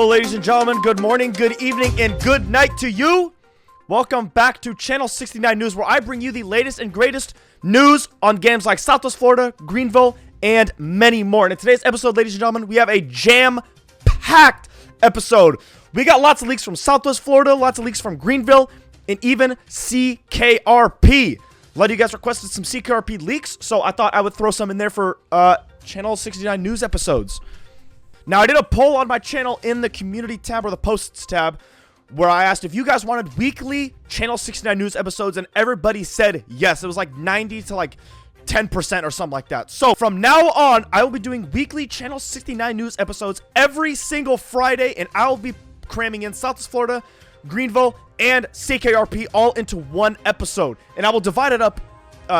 Hello, ladies and gentlemen. Good morning, good evening, and good night to you. Welcome back to Channel 69 News, where I bring you the latest and greatest news on games like Southwest Florida, Greenville, and many more. And in today's episode, ladies and gentlemen, we have a jam-packed episode. We got lots of leaks from Southwest Florida, lots of leaks from Greenville, and even CKRP. A lot of you guys requested some CKRP leaks, so I thought I would throw some in there for Channel 69 News episodes. Now, I did a poll on my channel in the community tab or the posts tab where I asked if you guys wanted weekly Channel 69 News episodes, and everybody said yes. It was like 90 to like 10% or something like that. So from now on, I will be doing weekly Channel 69 News episodes every single Friday, and I will be cramming in Southwest Florida, Greenville, and CKRP all into one episode, and I will divide it up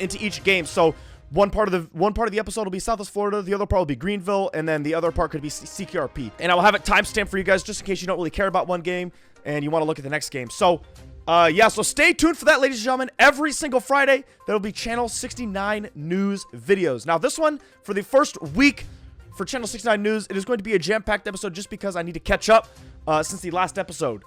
into each game. So one part of the episode will be Southwest Florida, the other part will be Greenville, and then the other part could be CKRP. And I will have it timestamped for you guys just in case you don't really care about one game and you want to look at the next game. So yeah, so stay tuned for that, ladies and gentlemen. Every single Friday, there will be Channel 69 News videos. Now, this one, for the first week for Channel 69 News, it is going to be a jam-packed episode just because I need to catch up since the last episode.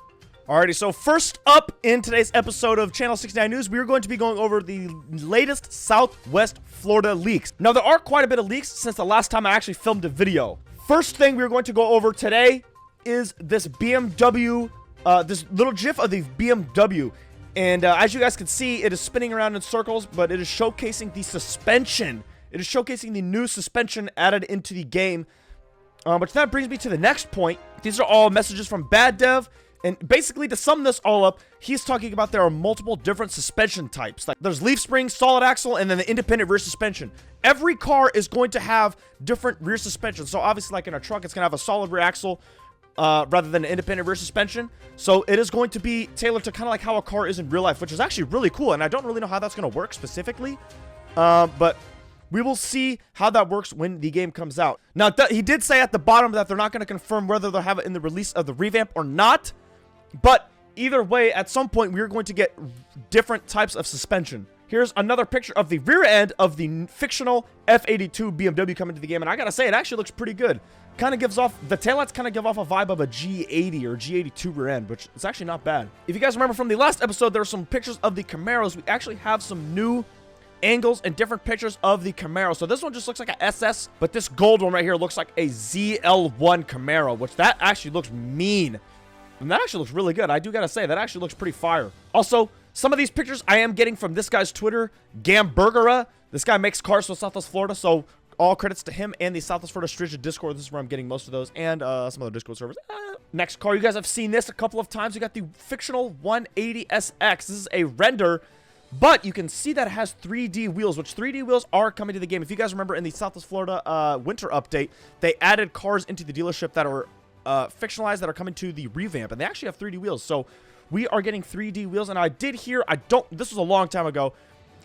Alrighty, so first up in today's episode of Channel 69 News, we are going to be going over the latest Southwest Florida leaks. Now, there are quite a bit of leaks since the last time I actually filmed a video. First thing we're going to go over today is this BMW, this little GIF of the BMW. And as you guys can see, it is spinning around in circles, but it is showcasing the suspension. It is showcasing the new suspension added into the game. But that brings me to the next point. These are all messages from Bad Dev. And basically, to sum this all up, he's talking about there are multiple different suspension types. Like there's leaf spring, solid axle, and then the independent rear suspension. Every car is going to have different rear suspension. So obviously, like in a truck, it's going to have a solid rear axle rather than an independent rear suspension. So it is going to be tailored to kind of like how a car is in real life, which is actually really cool. And I don't really know how that's going to work specifically, but we will see how that works when the game comes out. Now, he did say at the bottom that they're not going to confirm whether they'll have it in the release of the revamp or not. But either way, at some point, we're going to get different types of suspension. Here's another picture of the rear end of the fictional F82 BMW coming to the game. And I gotta say, it actually looks pretty good. Kind of gives off, the taillights kind of give off a vibe of a G80 or G82 rear end, which is actually not bad. If you guys remember from the last episode, there are some pictures of the Camaros. We actually have some new angles and different pictures of the Camaro. So this one just looks like a SS, but this gold one right here looks like a ZL1 Camaro, which that actually looks mean. And that actually looks really good. I do gotta say, that actually looks pretty fire. Also, some of these pictures I am getting from this guy's Twitter, Gamburgera. This guy makes cars for Southwest Florida, so all credits to him and the Southwest Florida Stringent Discord. This is where I'm getting most of those, and some other Discord servers. Next car, you guys have seen this a couple of times. You got the fictional 180SX. This is a render, but you can see that it has 3D wheels, which 3D wheels are coming to the game. If you guys remember in the Southwest Florida winter update, they added cars into the dealership that are fictionalized that are coming to the revamp, and they actually have 3D wheels. So we are getting 3D wheels, and I did hear, this was a long time ago,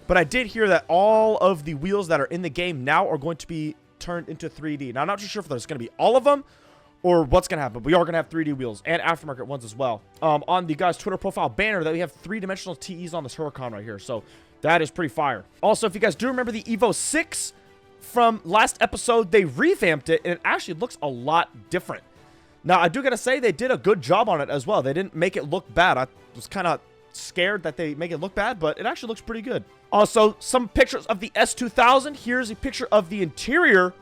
but I did hear that all of the wheels that are in the game now are going to be turned into 3D. Now, I'm not too sure if there's going to be all of them or what's going to happen, but we are going to have 3D wheels and aftermarket ones as well. On the guy's Twitter profile banner, that we have three-dimensional TEs on this Huracan right here, so that is pretty fire. Also, if you guys do remember the Evo 6 from last episode, they revamped it, and it actually looks a lot different. Now, I do gotta say, they did a good job on it as well. They didn't make it look bad. I was kind of scared that they make it look bad, but it actually looks pretty good. Also, some pictures of the S2000. Here's a picture of the interior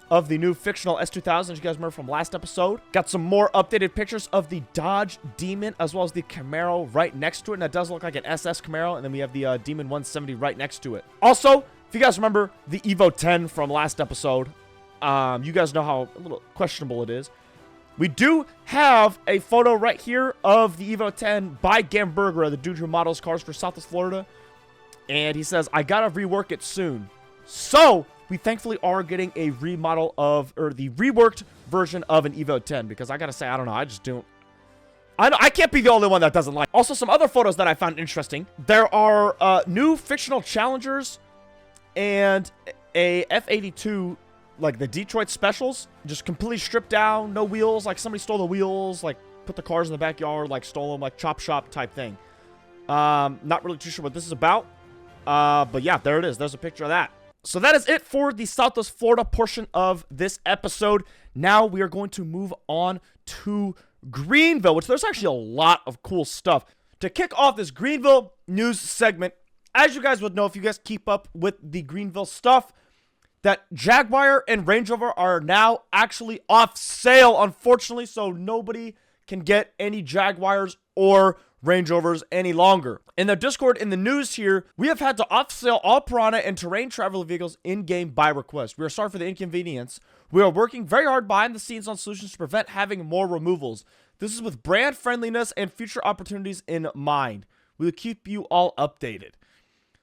of the new fictional S2000, as you guys remember from last episode. Got some more updated pictures of the Dodge Demon, as well as the Camaro right next to it. And that does look like an SS Camaro. And then we have the Demon 170 right next to it. Also, if you guys remember the Evo 10 from last episode, you guys know how a little questionable it is. We do have a photo right here of the Evo 10 by Gamburgera, the dude who models cars for Southwest Florida. And he says, I gotta rework it soon. So, we thankfully are getting a remodel of, or the reworked version of an Evo 10. Because I gotta say, I don't know, I just don't. I can't be the only one that doesn't like. Also, some other photos that I found interesting. There are new fictional challengers and a F82, like the Detroit Specials, just completely stripped down, no wheels, like somebody stole the wheels, like put the cars in the backyard, like stole them, like chop shop type thing. Not really too sure what this is about, but yeah, there it is. There's a picture of that. So that is it for the Southwest Florida portion of this episode. Now we are going to move on to Greenville, which there's actually a lot of cool stuff. To kick off this Greenville news segment, as you guys would know if you guys keep up with the Greenville stuff, that Jaguar and Range Rover are now actually off sale, unfortunately, so nobody can get any Jaguars or Range Rovers any longer. In the Discord, in the news here, we have had to off-sale all Piranha and terrain travel vehicles in-game by request. We are sorry for the inconvenience. We are working very hard behind the scenes on solutions to prevent having more removals. This is with brand friendliness and future opportunities in mind. We will keep you all updated.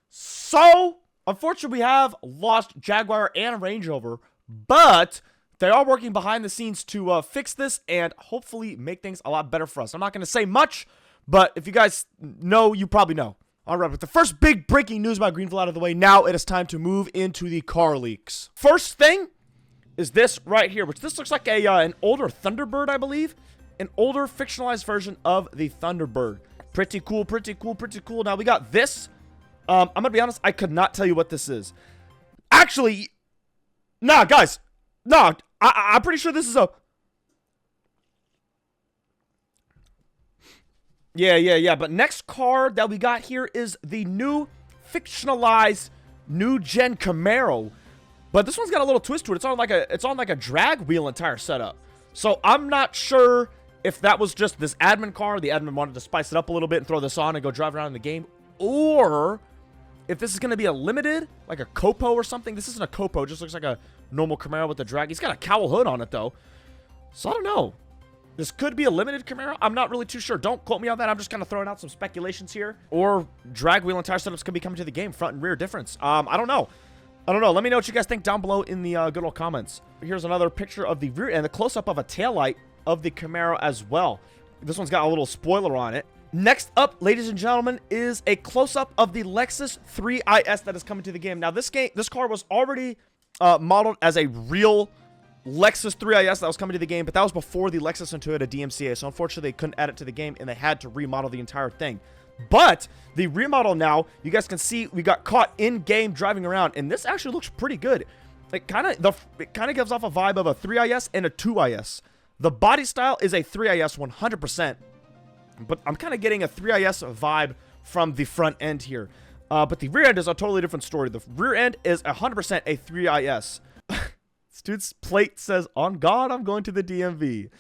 So, unfortunately, we have lost Jaguar and Range Rover, but they are working behind the scenes to fix this and hopefully make things a lot better for us. I'm not going to say much, but if you guys know, you probably know. All right, with the first big breaking news about Greenville out of the way, now it is time to move into the car leaks. First thing is this right here, which this looks like an older Thunderbird, I believe. An older fictionalized version of the Thunderbird. Pretty cool, pretty cool, pretty cool. Now, we got this. I'm going to be honest, I could not tell you what this is. Actually, nah, guys. Nah, I'm pretty sure this is a... Yeah. But next car that we got here is the new fictionalized new-gen Camaro. But this one's got a little twist to it. It's on like a drag wheel entire setup. So I'm not sure if that was just this admin car. The admin wanted to spice it up a little bit and throw this on and go drive around in the game. Or if this is going to be a limited, like a Copo or something. This isn't a Copo. It just looks like a normal Camaro with a drag. He's got a cowl hood on it, though. So I don't know. This could be a limited Camaro. I'm not really too sure. Don't quote me on that. I'm just kind of throwing out some speculations here. Or drag wheel and tire setups could be coming to the game. Front and rear difference. I don't know. Let me know what you guys think down below in the good old comments. Here's another picture of the rear and the close-up of a taillight of the Camaro as well. This one's got a little spoiler on it. Next up, ladies and gentlemen, is a close-up of the Lexus 3IS that is coming to the game. Now, this car was already modeled as a real Lexus 3IS that was coming to the game, but that was before the Lexus and Toyota DMCA, so unfortunately, they couldn't add it to the game, and they had to remodel the entire thing. But the remodel now, you guys can see we got caught in-game driving around, and this actually looks pretty good. It kind of gives off a vibe of a 3IS and a 2IS. The body style is a 3IS 100%, but I'm kind of getting a 3IS vibe from the front end here. But the rear end is a totally different story. The rear end is 100% a 3IS. This dude's plate says, "On God, I'm going to the DMV."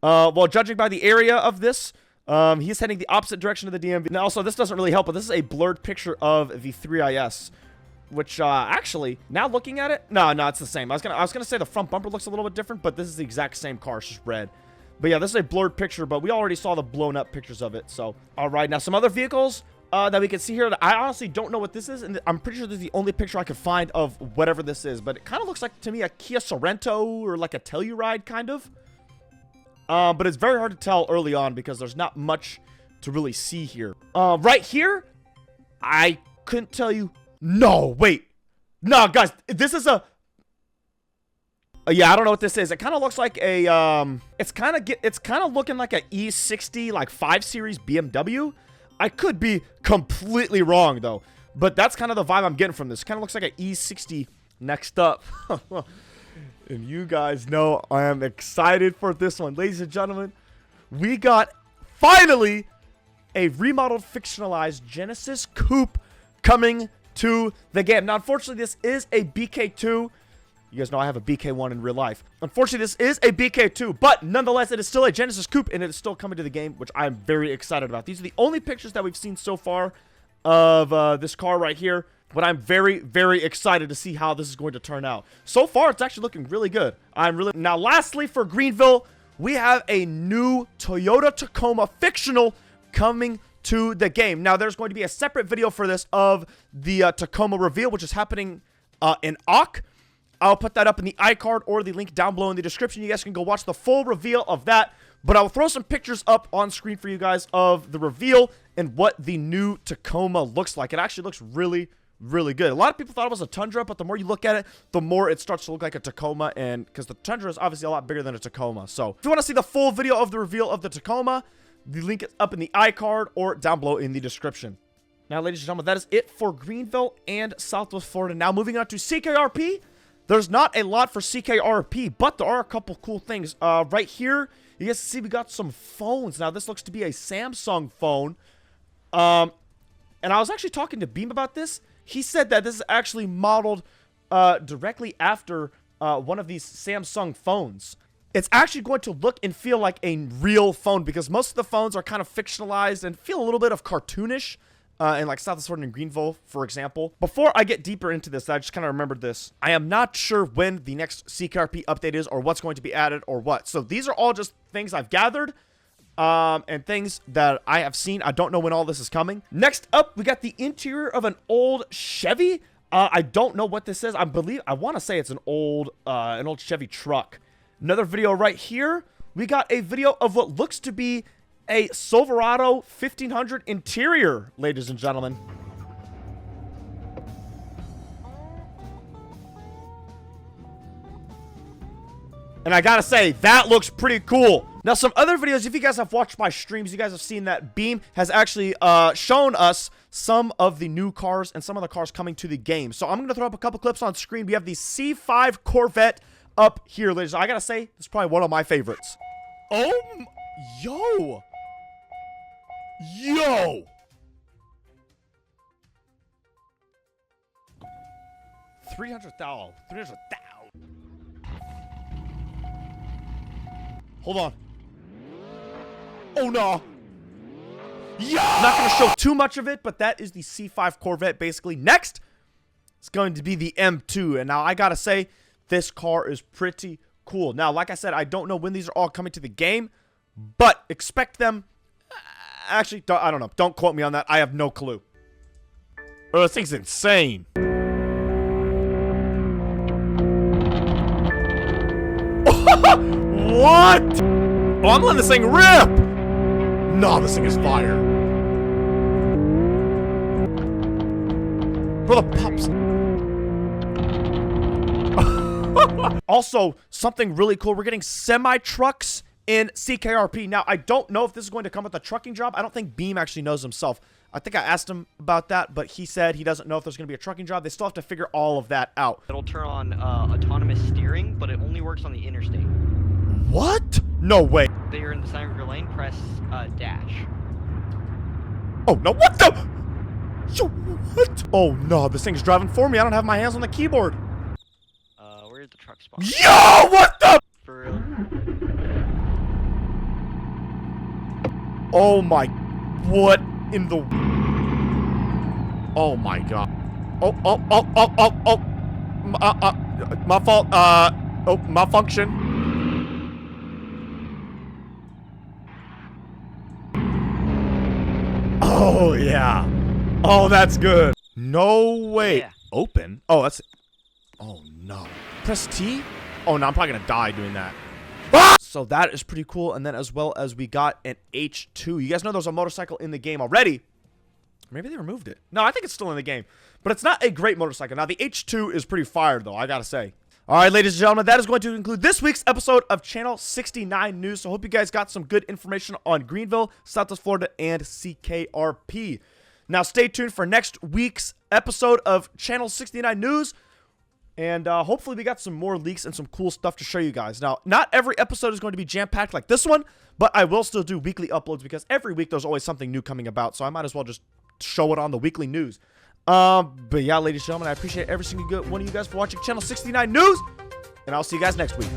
Well, judging by the area of this, he's heading the opposite direction of the DMV. Now, also, this doesn't really help, but this is a blurred picture of the 3IS, which, actually, now looking at it, no, it's the same. I was gonna say the front bumper looks a little bit different, but this is the exact same car. It's just red. But yeah, this is a blurred picture, but we already saw the blown up pictures of it. So, all right, now some other vehicles that we can see here that I honestly don't know what this is, and I'm pretty sure this is the only picture I could find of whatever this is, but it kind of looks like, to me, a Kia Sorento or like a Telluride, kind of. But it's very hard to tell early on because there's not much to really see here. Right here, I couldn't tell you. No, wait. No, guys, this is a... yeah, I don't know what this is. It kind of looks like a... It's kind of looking like a E60, like 5 Series BMW. I could be completely wrong, though. But that's kind of the vibe I'm getting from this. Kind of looks like an E60 next up. And you guys know I am excited for this one. Ladies and gentlemen, we got, finally, a remodeled, fictionalized Genesis Coupe coming to the game. Now, unfortunately, this is a BK2. You guys know I have a BK1 in real life. Unfortunately, this is a BK2, but nonetheless, it is still a Genesis Coupe, and it is still coming to the game, which I am very excited about. These are the only pictures that we've seen so far of this car right here. But I'm very, very excited to see how this is going to turn out. So far, it's actually looking really good. Now, lastly, for Greenville, we have a new Toyota Tacoma fictional coming to the game. Now, there's going to be a separate video for this of the Tacoma reveal, which is happening in Ock. I'll put that up in the iCard or the link down below in the description. You guys can go watch the full reveal of that. But I'll throw some pictures up on screen for you guys of the reveal and what the new Tacoma looks like. It actually looks really good. A lot of people thought it was a Tundra, but the more you look at it, the more it starts to look like a Tacoma, and because the Tundra is obviously a lot bigger than a Tacoma. So if you want to see the full video of the reveal of the Tacoma, the link is up in the iCard or down below in the description. Now, ladies and gentlemen, that is it for Greenville and Southwest Florida. Now, moving on to CKRP. There's not a lot for CKRP, but there are a couple cool things. Right here, you guys can see we got some phones. Now, this looks to be a Samsung phone. And I was actually talking to Beam about this. He said that this is actually modeled directly after one of these Samsung phones. It's actually going to look and feel like a real phone because most of the phones are kind of fictionalized and feel a little bit of cartoonish. In like Southwest Florida and Greenville, for example. Before I get deeper into this, I just kind of remembered this. I am not sure when the next CKRP update is or what's going to be added or what. So these are all just things I've gathered and things that I have seen. I don't know when all this is coming. Next up, we got the interior of an old Chevy. I don't know what this is. I want to say it's an old Chevy truck. Another video right here. We got a video of what looks to be a Silverado 1500 interior, ladies and gentlemen. And I gotta say, that looks pretty cool. Now, some other videos, if you guys have watched my streams, you guys have seen that Beam has actually shown us some of the new cars and some of the cars coming to the game. So I'm gonna throw up a couple clips on screen. We have the C5 Corvette up here, ladies. I gotta say, this is probably one of my favorites. Oh, yo! 300,000. Hold on. Oh no. Yeah. I'm not gonna show too much of it, but that is the C5 Corvette basically. Next, it's going to be the M2, and now I gotta say, this car is pretty cool. Now, like I said, I don't know when these are all coming to the game, but expect them. Actually, I don't know. Don't quote me on that. I have no clue. Oh, this thing's insane. What? Oh, I'm letting this thing rip. No, this thing is fire. For the pups. Also, something really cool. We're getting semi-trucks in CKRP. Now, I don't know if this is going to come with a trucking job. I don't think Beam actually knows himself. I think I asked him about that, but he said he doesn't know if there's going to be a trucking job. They still have to figure all of that out. It'll turn on autonomous steering, but it only works on the interstate. What? No way. If you're in the center of your lane, press dash. Oh, no. What the? Yo, what? Oh, no. This thing's driving for me. I don't have my hands on the keyboard. Where's the truck spot? Yo, what the? For real. Oh my, what in the, oh my god. Oh, my fault, oh, malfunction. Oh yeah, oh that's good. No way, yeah. Open, oh that's, oh no. Press T, oh no, I'm probably gonna die doing that. So that is pretty cool. And then as well as we got an H2. You guys know there's a motorcycle in the game already. Maybe they removed it. No, I think it's still in the game. But it's not a great motorcycle. Now, the H2 is pretty fire, though, I gotta say. All right, ladies and gentlemen, that is going to conclude this week's episode of Channel 69 News. So I hope you guys got some good information on Greenville, Southwest Florida, and CKRP. Now, stay tuned for next week's episode of Channel 69 News. And hopefully we got some more leaks and some cool stuff to show you guys. Now, not every episode is going to be jam-packed like this one, but I will still do weekly uploads because every week there's always something new coming about. So I might as well just show it on the weekly news. But yeah, ladies and gentlemen, I appreciate every single one of you guys for watching Channel 69 News. And I'll see you guys next week.